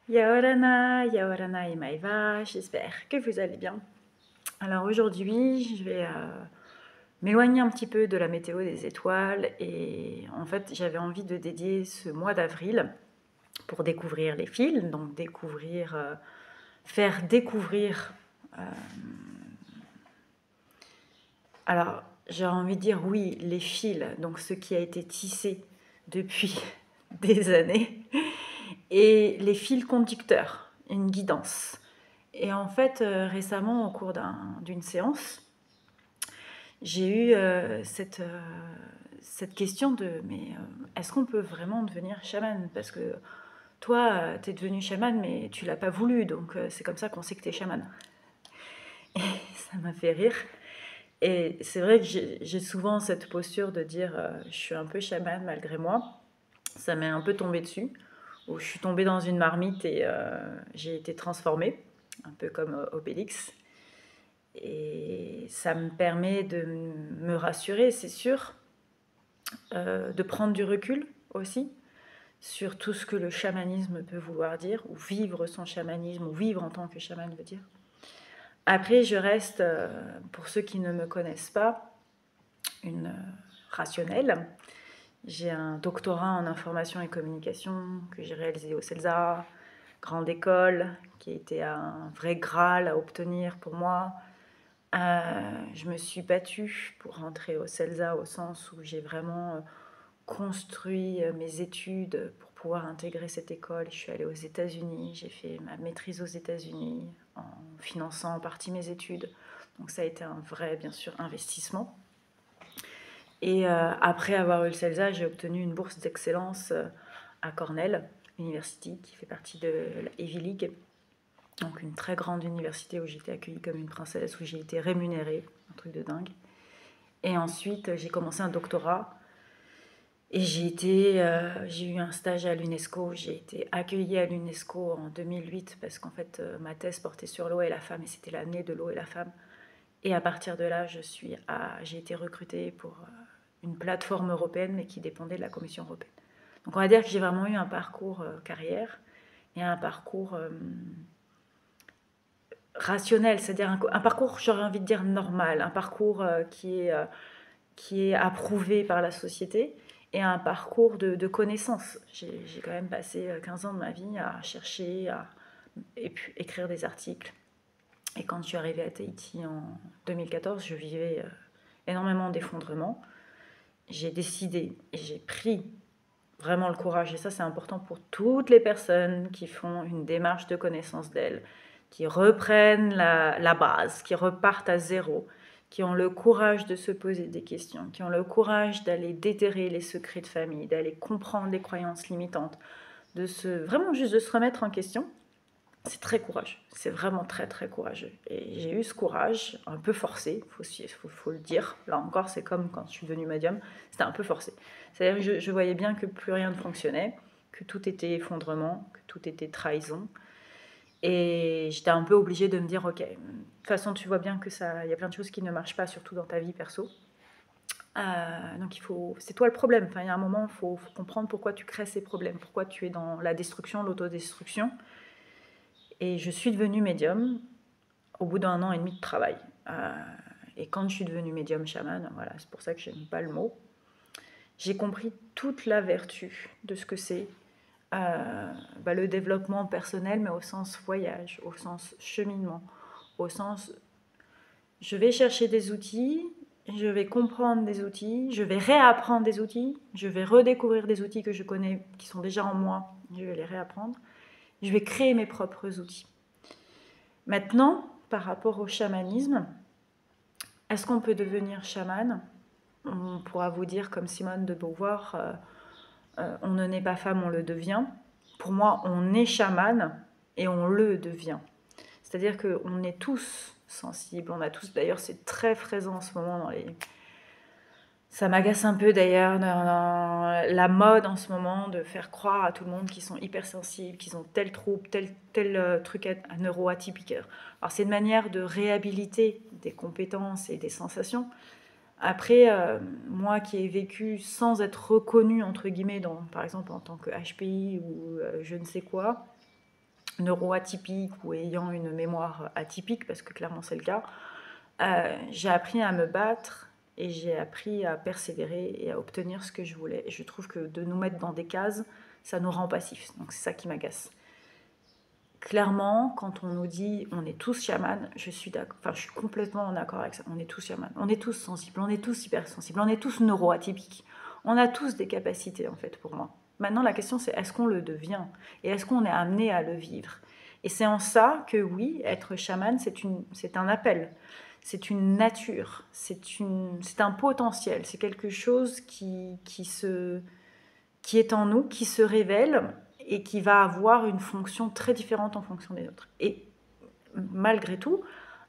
Yaorana et Maïva, j'espère que vous allez bien. Alors aujourd'hui, je vais m'éloigner un petit peu de la météo des étoiles et en fait j'avais envie de dédier ce mois d'avril pour découvrir les fils, donc faire découvrir. euh, alors j'ai envie de dire oui, les fils, donc ce qui a été tissé depuis des années, et les fils conducteurs, une guidance. Et en fait, récemment, au cours d'une séance, j'ai eu cette question mais est-ce qu'on peut vraiment devenir chaman? Parce que toi, tu es devenu chaman, mais tu l'as pas voulu, donc c'est comme ça qu'on sait que tu es chaman. Et ça m'a fait rire. Et c'est vrai que j'ai souvent cette posture de dire je suis un peu chaman malgré moi. Ça m'est un peu tombé dessus, où je suis tombée dans une marmite et j'ai été transformée, un peu comme Obélix. Et ça me permet de me rassurer, c'est sûr, de prendre du recul aussi sur tout ce que le chamanisme peut vouloir dire, ou vivre son chamanisme, ou vivre en tant que chaman veut dire. Après, je reste, pour ceux qui ne me connaissent pas, une rationnelle. J'ai un doctorat en information et communication que j'ai réalisé au CELSA, grande école, qui a été un vrai Graal à obtenir pour moi. Je me suis battue pour rentrer au CELSA au sens où j'ai vraiment construit mes études pour pouvoir intégrer cette école. Je suis allée aux États-Unis, j'ai fait ma maîtrise aux États-Unis en finançant en partie mes études. Donc ça a été un vrai, bien sûr, investissement. Et après avoir eu le CELSA, j'ai obtenu une bourse d'excellence à Cornell University, qui fait partie de la Ivy League. Donc une très grande université où j'ai été accueillie comme une princesse, où j'ai été rémunérée, un truc de dingue. Et ensuite, j'ai commencé un doctorat et j'ai eu un stage à l'UNESCO. J'ai été accueillie à l'UNESCO en 2008 parce qu'en fait, ma thèse portait sur l'eau et la femme et c'était l'année de l'eau et la femme. Et à partir de là, j'ai été recrutée pour une plateforme européenne mais qui dépendait de la Commission européenne. Donc on va dire que j'ai vraiment eu un parcours carrière et un parcours rationnel, c'est-à-dire un parcours, j'aurais envie de dire normal, un parcours qui est approuvé par la société et un parcours de connaissances. J'ai quand même passé 15 ans de ma vie à chercher, à écrire des articles. Et quand je suis arrivée à Tahiti en 2014, je vivais énormément d'effondrement. J'ai décidé et j'ai pris vraiment le courage, et ça c'est important pour toutes les personnes qui font une démarche de connaissance d'elles, qui reprennent la base, qui repartent à zéro, qui ont le courage de se poser des questions, qui ont le courage d'aller déterrer les secrets de famille, d'aller comprendre les croyances limitantes, vraiment juste de se remettre en question. C'est très courageux, c'est vraiment très très courageux. Et j'ai eu ce courage, un peu forcé, faut le dire. Là encore, c'est comme quand je suis devenue médium, c'était un peu forcé. C'est-à-dire que je voyais bien que plus rien ne fonctionnait, que tout était effondrement, que tout était trahison. Et j'étais un peu obligée de me dire, ok, de toute façon, tu vois bien que il y a plein de choses qui ne marchent pas, surtout dans ta vie perso. Donc c'est toi le problème. Enfin, il y a un moment, faut comprendre pourquoi tu crées ces problèmes, pourquoi tu es dans la destruction, l'autodestruction. Et je suis devenue médium au bout d'1 an et demi de travail. Et quand je suis devenue médium chaman, voilà, c'est pour ça que j'aime pas le mot, j'ai compris toute la vertu de ce que c'est le développement personnel, mais au sens voyage, au sens cheminement, au sens je vais chercher des outils, je vais comprendre des outils, je vais réapprendre des outils, je vais redécouvrir des outils que je connais, qui sont déjà en moi, je vais les réapprendre, je vais créer mes propres outils. Maintenant, par rapport au chamanisme, est-ce qu'on peut devenir chaman? On pourra vous dire, comme Simone de Beauvoir, on ne naît pas femme, on le devient. Pour moi, on est chaman et on le devient. C'est-à-dire qu'on est tous sensibles, on a tous, d'ailleurs c'est très présent en ce moment dans les... Ça m'agace un peu d'ailleurs dans la mode en ce moment de faire croire à tout le monde qu'ils sont hypersensibles, qu'ils ont tel trouble, tel truc neuroatypique. Alors c'est une manière de réhabiliter des compétences et des sensations. Après, moi qui ai vécu sans être reconnue, entre guillemets, par exemple en tant que HPI ou je ne sais quoi, neuroatypique ou ayant une mémoire atypique, parce que clairement c'est le cas, j'ai appris à me battre et j'ai appris à persévérer et à obtenir ce que je voulais. Et je trouve que de nous mettre dans des cases, ça nous rend passifs. Donc c'est ça qui m'agace. Clairement, quand on nous dit on est tous chamans, je suis complètement en accord avec ça. On est tous chamans, on est tous sensibles, on est tous hypersensibles, on est tous neuroatypiques. On a tous des capacités en fait pour moi. Maintenant la question c'est est-ce qu'on le devient et est-ce qu'on est amené à le vivre. Et c'est en ça que oui, être chaman c'est un appel, c'est une nature, c'est un potentiel, c'est quelque chose qui est en nous, qui se révèle et qui va avoir une fonction très différente en fonction des autres. Et malgré tout,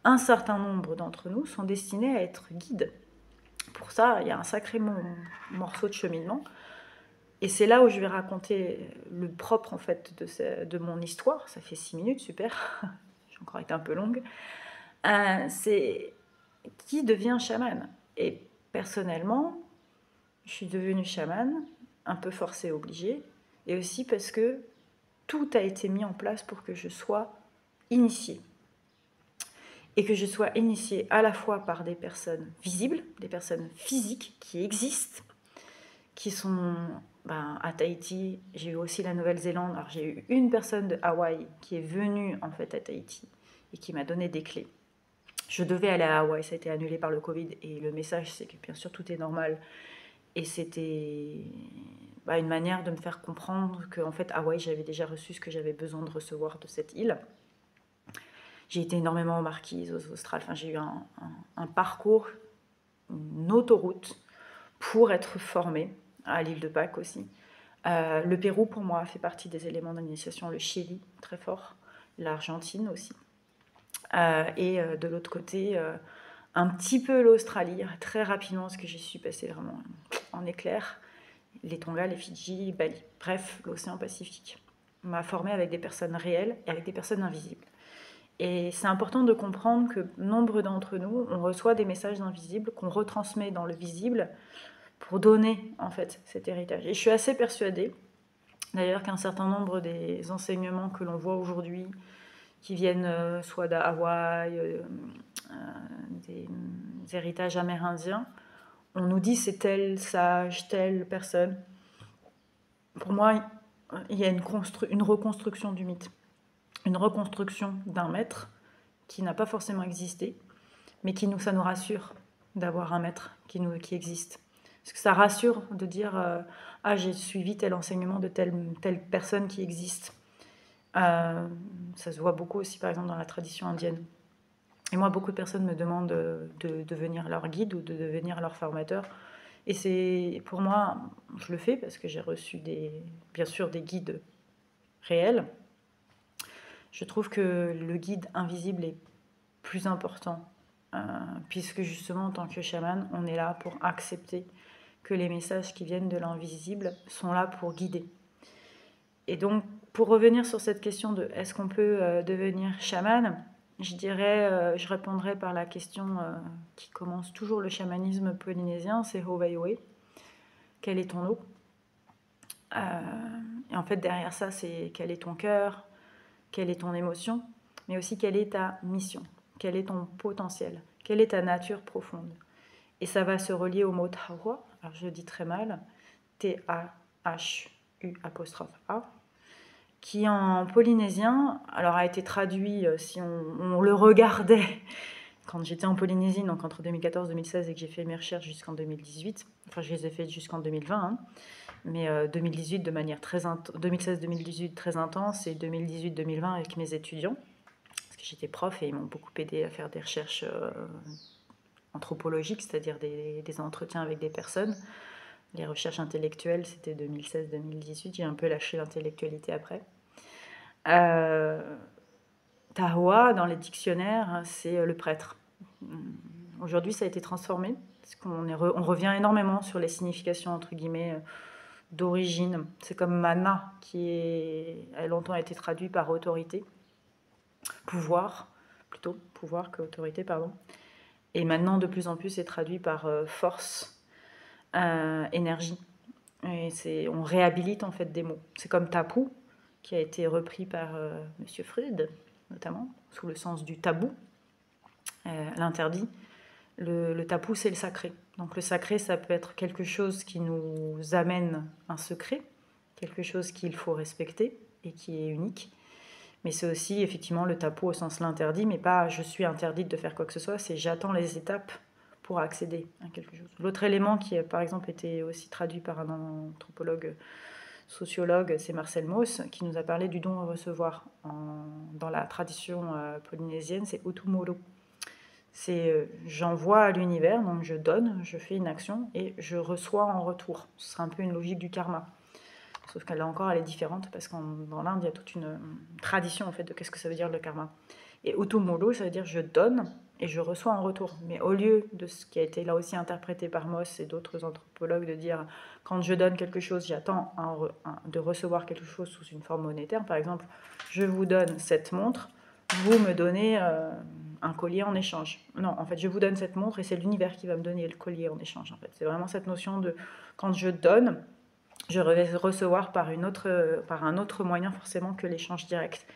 un certain nombre d'entre nous sont destinés à être guides. Pour ça, il y a un sacré morceau de cheminement. Et c'est là où je vais raconter le propre en fait de mon histoire. Ça fait 6 minutes, super. J'ai encore été un peu longue. C'est qui devient chaman. Et personnellement, je suis devenue chamane, un peu forcée, obligée, et aussi parce que tout a été mis en place pour que je sois initiée. Et que je sois initiée à la fois par des personnes visibles, des personnes physiques qui existent, qui sont à Tahiti. J'ai eu aussi la Nouvelle-Zélande. Alors j'ai eu une personne de Hawaï qui est venue en fait à Tahiti et qui m'a donné des clés. Je devais aller à Hawaï, ça a été annulé par le Covid et le message c'est que bien sûr tout est normal. Et c'était une manière de me faire comprendre qu'en fait, Hawaï, j'avais déjà reçu ce que j'avais besoin de recevoir de cette île. J'ai été énormément en marquise aux Australes. Enfin, j'ai eu un parcours, une autoroute pour être formée, à l'île de Pâques aussi. Le Pérou, pour moi, fait partie des éléments d'initiation. Le Chili, très fort. L'Argentine aussi. Et de l'autre côté, un petit peu l'Australie, très rapidement, parce que j'y suis passée vraiment en éclair. Les Tonga, les Fidji, Bali. Bref, l'océan Pacifique m'a formée avec des personnes réelles et avec des personnes invisibles. Et c'est important de comprendre que nombre d'entre nous, on reçoit des messages invisibles qu'on retransmet dans le visible pour donner en fait cet héritage. Et je suis assez persuadée, d'ailleurs, qu'un certain nombre des enseignements que l'on voit aujourd'hui, qui viennent soit d'Hawaï, des héritages amérindiens, on nous dit c'est tel sage, telle personne. Pour moi, il y a une reconstruction du mythe, une reconstruction d'un maître qui n'a pas forcément existé, mais ça nous rassure d'avoir un maître qui existe. Parce que ça rassure de dire ah, j'ai suivi tel enseignement de telle personne qui existe. Ça se voit beaucoup aussi, par exemple, dans la tradition indienne. Et moi, beaucoup de personnes me demandent de devenir leur guide ou de devenir leur formateur. Et c'est, pour moi, je le fais parce que j'ai reçu bien sûr des guides réels. Je trouve que le guide invisible est plus important, puisque justement, en tant que chaman, on est là pour accepter que les messages qui viennent de l'invisible sont là pour guider. Et donc, pour revenir sur cette question de est-ce qu'on peut devenir chaman, je répondrais par la question qui commence toujours le chamanisme polynésien, c'est Howaiwe. Quel est ton eau ? Et en fait, derrière ça, c'est quel est ton cœur, quelle est ton émotion, mais aussi quelle est ta mission, quel est ton potentiel, quelle est ta nature profonde. Et ça va se relier au mot Tawa, alors je le dis très mal, T-A-H-U'-A, qui en polynésien, alors a été traduit, si on le regardait, quand j'étais en Polynésie, donc entre 2014-2016 et que j'ai fait mes recherches jusqu'en 2018, enfin je les ai faites jusqu'en 2020, hein, mais 2018 de manière 2016-2018 très intense et 2018-2020 avec mes étudiants, parce que j'étais prof et ils m'ont beaucoup aidé à faire des recherches anthropologiques, c'est-à-dire des entretiens avec des personnes. Les recherches intellectuelles, c'était 2016-2018, j'ai un peu lâché l'intellectualité après. Tahoa, dans les dictionnaires, c'est le prêtre. Aujourd'hui, ça a été transformé, parce on revient énormément sur les significations, entre guillemets, d'origine. C'est comme mana, qui a longtemps été traduit par autorité, pouvoir que autorité, pardon. Et maintenant, de plus en plus, c'est traduit par force, énergie. Et on réhabilite en fait des mots. C'est comme tapu, qui a été repris par Monsieur Freud, notamment, sous le sens du tabou, l'interdit. Le tabou, c'est le sacré. Donc le sacré, ça peut être quelque chose qui nous amène un secret, quelque chose qu'il faut respecter et qui est unique. Mais c'est aussi effectivement le tabou au sens l'interdit, mais pas je suis interdite de faire quoi que ce soit, c'est j'attends les étapes pour accéder à quelque chose. L'autre élément qui a par exemple été aussi traduit par un anthropologue sociologue, c'est Marcel Mauss, qui nous a parlé du don à recevoir. Dans la tradition polynésienne, c'est Utumoro. C'est j'envoie à l'univers, donc je donne, je fais une action et je reçois en retour. Ce sera un peu une logique du karma. Sauf qu'elle encore, elle est différente parce que dans l'Inde, il y a toute une tradition en fait de qu'est-ce que ça veut dire le karma. Et Utumoro, ça veut dire je donne et je reçois en retour. Mais au lieu de ce qui a été là aussi interprété par Moss et d'autres anthropologues de dire quand je donne quelque chose, j'attends de recevoir quelque chose sous une forme monétaire. Par exemple, je vous donne cette montre, vous me donnez un collier en échange. Non, en fait, je vous donne cette montre et c'est l'univers qui va me donner le collier en échange. En fait, c'est vraiment cette notion de quand je donne, je vais recevoir par un autre moyen forcément que l'échange direct.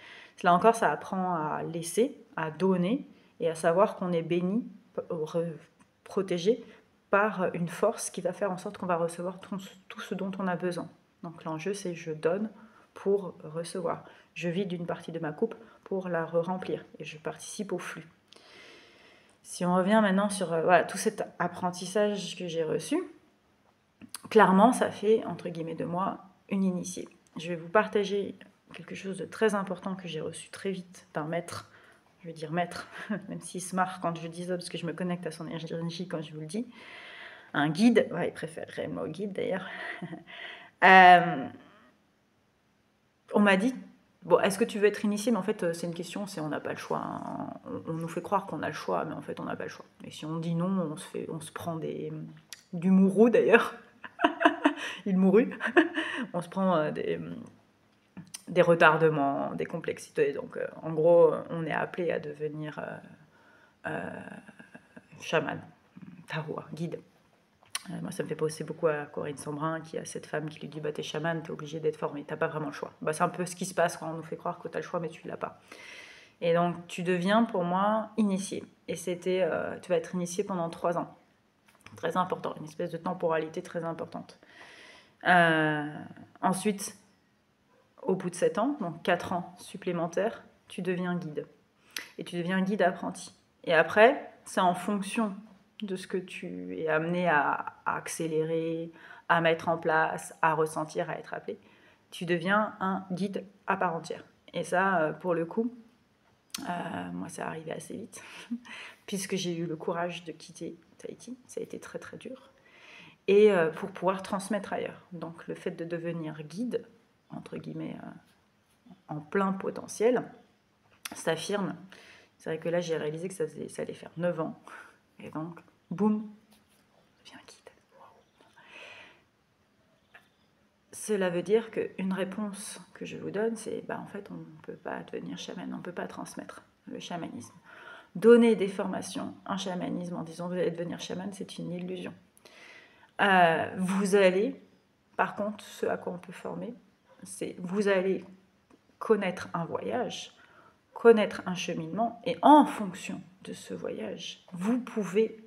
Là encore, ça apprend à laisser, à donner et à savoir qu'on est béni, protégé par une force qui va faire en sorte qu'on va recevoir tout ce dont on a besoin. Donc l'enjeu, c'est je donne pour recevoir. Je vide une partie de ma coupe pour la remplir et je participe au flux. Si on revient maintenant sur voilà, tout cet apprentissage que j'ai reçu, clairement, ça fait, entre guillemets, de moi une initiée. Je vais vous partager quelque chose de très important que j'ai reçu très vite d'un maître. Je vais dire maître, même s'il se marre quand je dis ça, parce que je me connecte à son énergie quand je vous le dis. Un guide, ouais, il préférerait le mot guide d'ailleurs. On m'a dit, bon, est-ce que tu veux être initié? Mais en fait, c'est une question, on n'a pas le choix. Hein. On nous fait croire qu'on a le choix, mais en fait, on n'a pas le choix. Et si on dit non, on se prend du mourou d'ailleurs. Il mourut. On se prend des retardements, des complexités. Donc, en gros, on est appelé à devenir chaman, taroua, guide. Moi, ça me fait penser beaucoup à Corinne Sambrin, qui a cette femme qui lui dit bah, t'es chaman, t'es obligé d'être formé, t'as pas vraiment le choix. Bah, c'est un peu ce qui se passe quand on nous fait croire que t'as le choix, mais tu l'as pas. Et donc, tu deviens pour moi initié. Et c'était, tu vas être initié pendant 3 ans. Très important, une espèce de temporalité très importante. Ensuite, au bout de 7 ans, donc 4 ans supplémentaires, tu deviens guide. Et tu deviens guide apprenti. Et après, c'est en fonction de ce que tu es amené à accélérer, à mettre en place, à ressentir, à être appelé. Tu deviens un guide à part entière. Et ça, pour le coup, moi, ça arrivé assez vite, puisque j'ai eu le courage de quitter Tahiti. Ça a été très, très dur. Et pour pouvoir transmettre ailleurs. Donc, le fait de devenir guide, entre guillemets, en plein potentiel, s'affirme. C'est vrai que là, j'ai réalisé que ça allait faire 9 ans. Et donc, boum, je deviens guide. Cela veut dire qu'une réponse que je vous donne, c'est en fait, on ne peut pas devenir chaman, on ne peut pas transmettre le chamanisme. Donner des formations en chamanisme en disant vous allez devenir chaman, c'est une illusion. Vous allez, par contre, ce à quoi on peut former, c'est vous allez connaître un voyage, connaître un cheminement, et en fonction de ce voyage, vous pouvez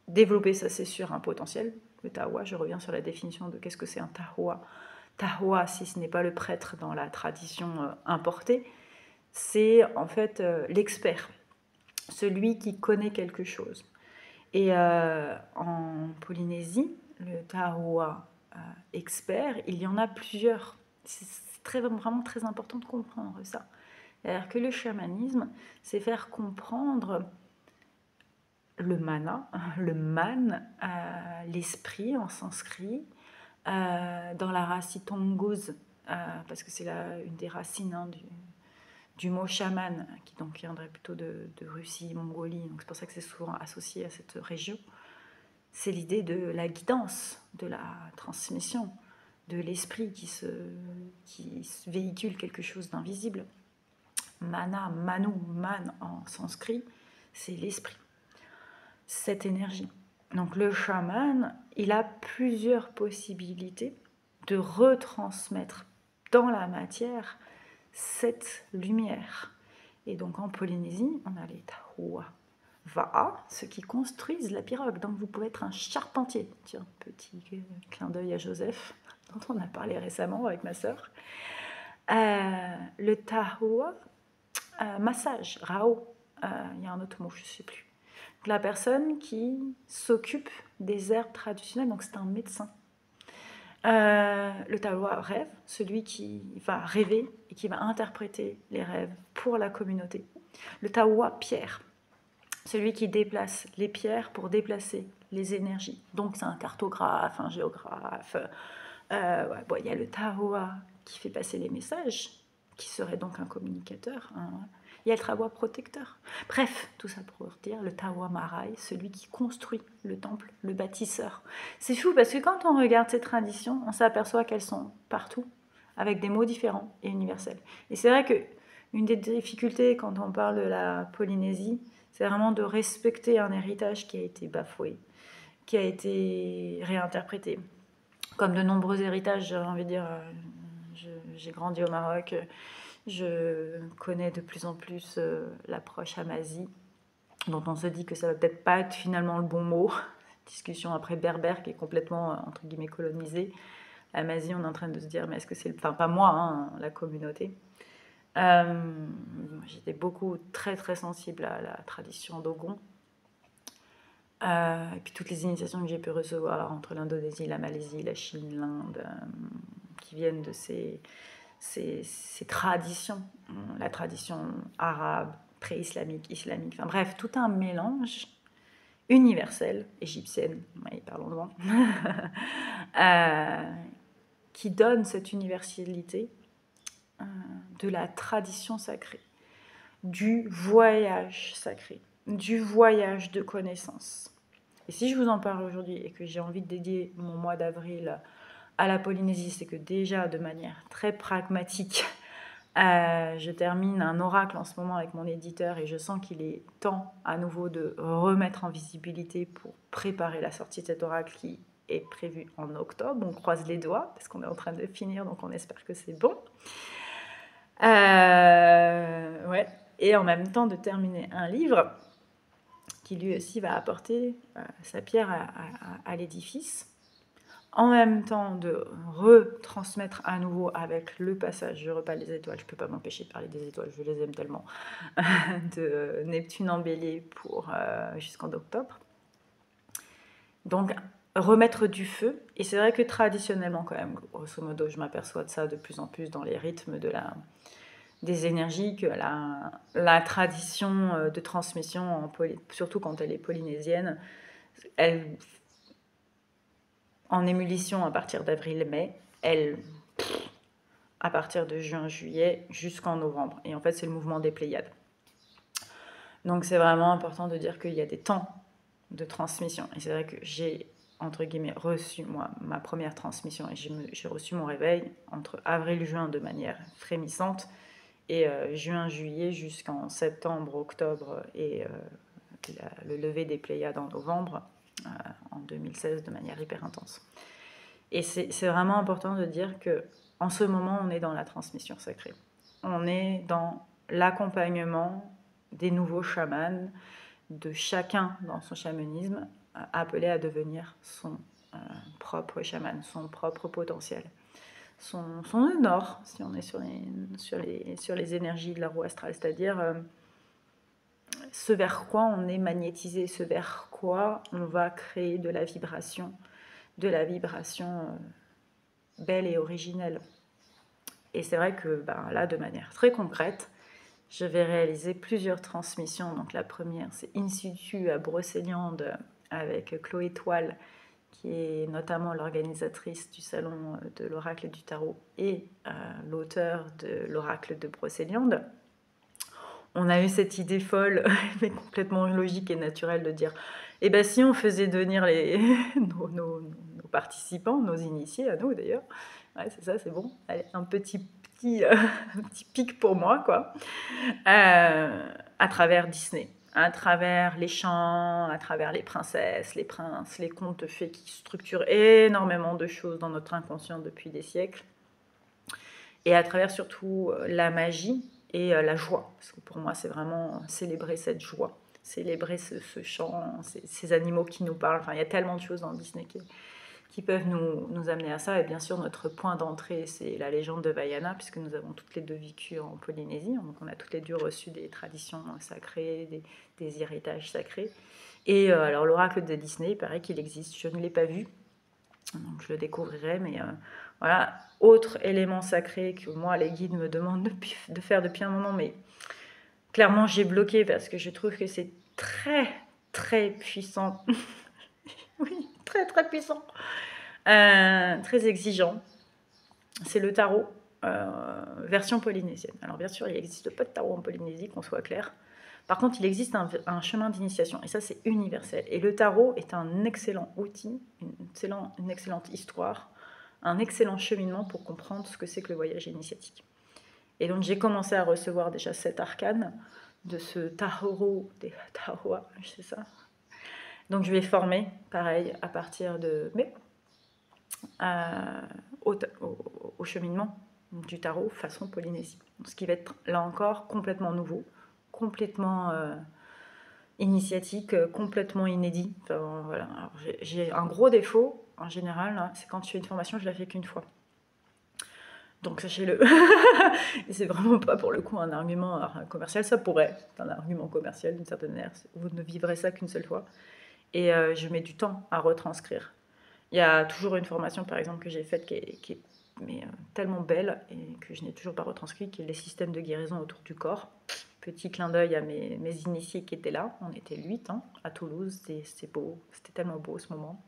développer, ça c'est sûr, un potentiel. Le tahoua, je reviens sur la définition de qu'est-ce que c'est un tahoua. Tahoua, si ce n'est pas le prêtre dans la tradition importée, c'est en fait l'expert, celui qui connaît quelque chose. Et en Polynésie, le tahoua expert, il y en a plusieurs. C'est vraiment très important de comprendre ça. C'est-à-dire que le chamanisme, c'est faire comprendre le mana, le man, l'esprit en sanskrit, dans la racine tongouz, parce que c'est une des racines du mot chaman, qui donc viendrait plutôt de Russie, Mongolie, donc c'est pour ça que c'est souvent associé à cette région. C'est l'idée de la guidance, de la transmission, de l'esprit qui véhicule quelque chose d'invisible. Mana, manu, man en sanskrit, c'est l'esprit, cette énergie. Donc le chaman, il a plusieurs possibilités de retransmettre dans la matière 7 lumières. Et donc en Polynésie, on a les Tahua Va'a, ceux qui construisent la pirogue. Donc vous pouvez être un charpentier. Tiens, petit clin d'œil à Joseph, dont on a parlé récemment avec ma sœur. Le Tahua, massage, Rao, il y a un autre mot, je ne sais plus. Donc, la personne qui s'occupe des herbes traditionnelles, donc c'est un médecin. Le Tahua rêve, celui qui va rêver et qui va interpréter les rêves pour la communauté. Le Tahua pierre, celui qui déplace les pierres pour déplacer les énergies. Donc c'est un cartographe, un géographe. Il y a le Tahua qui fait passer les messages, qui serait donc un communicateur. Il y a le Tahua protecteur. Bref, tout ça pour dire le Tahua Maraï, celui qui construit le temple, le bâtisseur. C'est fou parce que quand on regarde ces traditions, on s'aperçoit qu'elles sont partout, avec des mots différents et universels. Et c'est vrai qu'une des difficultés quand on parle de la Polynésie, c'est vraiment de respecter un héritage qui a été bafoué, qui a été réinterprété. Comme de nombreux héritages, j'ai envie de dire, j'ai grandi au Maroc, je connais de plus en plus l'approche Amazie, dont on se dit que ça va peut-être pas être finalement le bon mot. Discussion après berbère qui est complètement, entre guillemets, colonisée. Amazie, on est en train de se dire, mais est-ce que c'est... Enfin, pas moi, hein, la communauté. J'étais beaucoup, très très sensible à la tradition Dogon. Et puis toutes les initiations que j'ai pu recevoir entre l'Indonésie, la Malaisie, la Chine, l'Inde, qui viennent de ces traditions, la tradition arabe, pré-islamique, islamique, enfin bref, tout un mélange universel, égyptienne, oui, parlons-en, qui donne cette universalité de la tradition sacrée, du voyage sacré, du voyage de connaissances. Et si je vous en parle aujourd'hui et que j'ai envie de dédier mon mois d'avril à la Polynésie, c'est que déjà, de manière très pragmatique, je termine un oracle en ce moment avec mon éditeur et je sens qu'il est temps à nouveau de remettre en visibilité pour préparer la sortie de cet oracle qui est prévu en octobre. On croise les doigts parce qu'on est en train de finir, donc on espère que c'est bon. Ouais. Et en même temps de terminer un livre qui lui aussi va apporter sa pierre à l'édifice. En même temps de retransmettre à nouveau avec le passage, je reparle des étoiles, je ne peux pas m'empêcher de parler des étoiles, je les aime tellement, de Neptune en Bélier pour jusqu'en octobre. Donc remettre du feu, et c'est vrai que traditionnellement quand même, grosso modo, je m'aperçois de ça de plus en plus dans les rythmes des énergies, que la tradition de transmission, surtout quand elle est polynésienne, elle en ébullition à partir d'avril-mai, elle, à partir de juin-juillet jusqu'en novembre. Et en fait, c'est le mouvement des Pléiades. Donc c'est vraiment important de dire qu'il y a des temps de transmission. Et c'est vrai que j'ai, entre guillemets, reçu, moi, ma première transmission, et j'ai reçu mon réveil entre avril-juin de manière frémissante, et juin-juillet jusqu'en septembre-octobre, et le lever des Pléiades en novembre, en 2016, de manière hyper intense. Et c'est vraiment important de dire qu'en ce moment, on est dans la transmission sacrée. On est dans l'accompagnement des nouveaux chamans, de chacun dans son chamanisme, appelé à devenir son propre chaman, son propre potentiel. Son nœud nord, si on est sur les énergies de la roue astrale, c'est-à-dire ce vers quoi on est magnétisé, ce vers quoi on va créer de la vibration belle et originelle. Et c'est vrai que là, de manière très concrète, je vais réaliser plusieurs transmissions. Donc la première, c'est In situ à Brocéliande avec Chloé Toile, qui est notamment l'organisatrice du salon de l'oracle du tarot et l'auteur de l'oracle de Brocéliande. On a eu cette idée folle, mais complètement logique et naturelle, de dire si on faisait venir nos participants, nos initiés, à nous d'ailleurs, ouais, c'est ça, c'est bon, allez, un petit pic pour moi, quoi, à travers Disney, à travers les chants, à travers les princesses, les princes, les contes de fées qui structurent énormément de choses dans notre inconscient depuis des siècles. et à travers surtout la magie et la joie. Parce que pour moi, c'est vraiment célébrer cette joie, célébrer ce chant, ces animaux qui nous parlent. Enfin, il y a tellement de choses dans Disney qui peuvent nous amener à ça. Et bien sûr, notre point d'entrée, c'est la légende de Vaiana, puisque nous avons toutes les deux vécu en Polynésie. Donc, on a toutes les deux reçu des traditions sacrées, des héritages sacrés. Et alors, l'oracle de Disney, il paraît qu'il existe. Je ne l'ai pas vu, donc je le découvrirai. Mais voilà, autre élément sacré que moi, les guides me demandent de faire depuis un moment, mais clairement, j'ai bloqué parce que je trouve que c'est très, très puissant. Oui, très, très puissant. Très exigeant. C'est le tarot, version polynésienne. Alors bien sûr, il n'existe pas de tarot en Polynésie, qu'on soit clair. Par contre, il existe un chemin d'initiation, et ça c'est universel. Et le tarot est un excellent outil, une excellente histoire, un excellent cheminement pour comprendre ce que c'est que le voyage initiatique. Et donc j'ai commencé à recevoir déjà 7 arcanes de ce tarot, des tarots, je sais ça. Donc je vais former, pareil, à partir de mai, au cheminement du tarot façon Polynésie. Ce qui va être, là encore, complètement nouveau, complètement initiatique, complètement inédit. Enfin, voilà. J'ai un gros défaut, en général, hein, c'est quand je fais une formation, je la fais qu'une fois. Donc sachez-le. C'est vraiment pas pour le coup un argument commercial, ça pourrait être un argument commercial d'une certaine manière, vous ne vivrez ça qu'une seule fois. Et je mets du temps à retranscrire. Il y a toujours une formation, par exemple, que j'ai faite qui est tellement belle et que je n'ai toujours pas retranscrit, qui est les systèmes de guérison autour du corps. Petit clin d'œil à mes initiés qui étaient là. On était 8 à Toulouse. C'était beau. C'était tellement beau ce moment.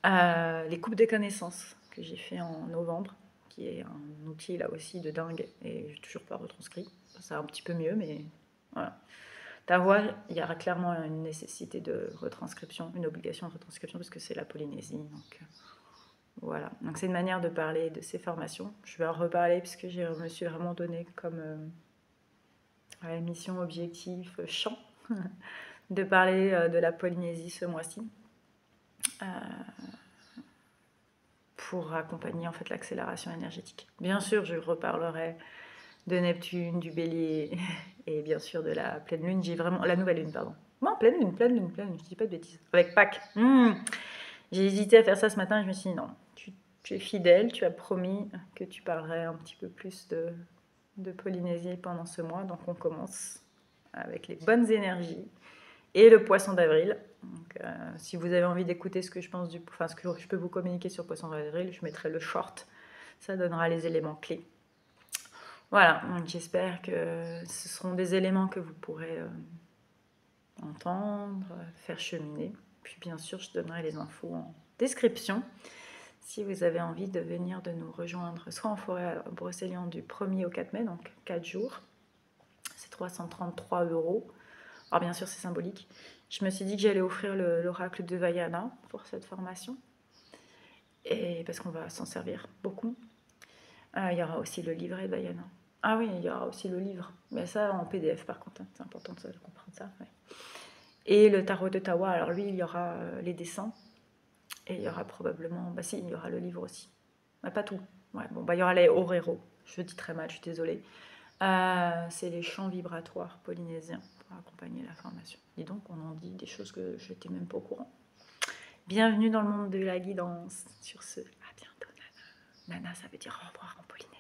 Les coupes des connaissances que j'ai fait en novembre, qui est un outil là aussi de dingue et je n'ai toujours pas retranscrit. Ça va un petit peu mieux, mais voilà. Ta voix, il y aura clairement une nécessité de retranscription, une obligation de retranscription, parce que c'est la Polynésie. Donc voilà. Donc c'est une manière de parler de ces formations. Je vais en reparler, puisque je me suis vraiment donné comme mission, objectif, champ, de parler de la Polynésie ce mois-ci. Pour accompagner en fait l'accélération énergétique. Bien sûr, je reparlerai de Neptune, du Bélier et bien sûr de la pleine lune. J'ai vraiment la nouvelle lune, pardon. Non, pleine lune. Je dis pas de bêtises. Avec Pâques. J'ai hésité à faire ça ce matin. Et je me suis dit non. Tu es fidèle. Tu as promis que tu parlerais un petit peu plus de Polynésie pendant ce mois. Donc on commence avec les bonnes énergies et le poisson d'avril. Donc, si vous avez envie d'écouter ce que je pense ce que je peux vous communiquer sur poisson d'avril, je mettrai le short. Ça donnera les éléments clés. Voilà, donc j'espère que ce seront des éléments que vous pourrez entendre, faire cheminer. Puis bien sûr, je donnerai les infos en description. Si vous avez envie de venir de nous rejoindre, soit en forêt à Brocéliande du 1er au 4 mai, donc 4 jours, c'est 333 €. Alors bien sûr, c'est symbolique. Je me suis dit que j'allais offrir l'oracle de Vaiana pour cette formation, et parce qu'on va s'en servir beaucoup. Il y aura aussi le livret de Vaiana. Ah oui, il y aura aussi le livre, mais ça en PDF par contre, c'est important de comprendre ça. Ouais. Et le tarot de Tawa, alors lui, il y aura les dessins, et il y aura probablement, il y aura le livre aussi. Mais pas tout. Ouais, bon, il y aura les orero, je dis très mal, je suis désolée. C'est les chants vibratoires polynésiens pour accompagner la formation. Et donc, on en dit des choses que je n'étais même pas au courant. Bienvenue dans le monde de la guidance. Sur ce, à bientôt, Nana. Nana, ça veut dire au revoir en polynésien.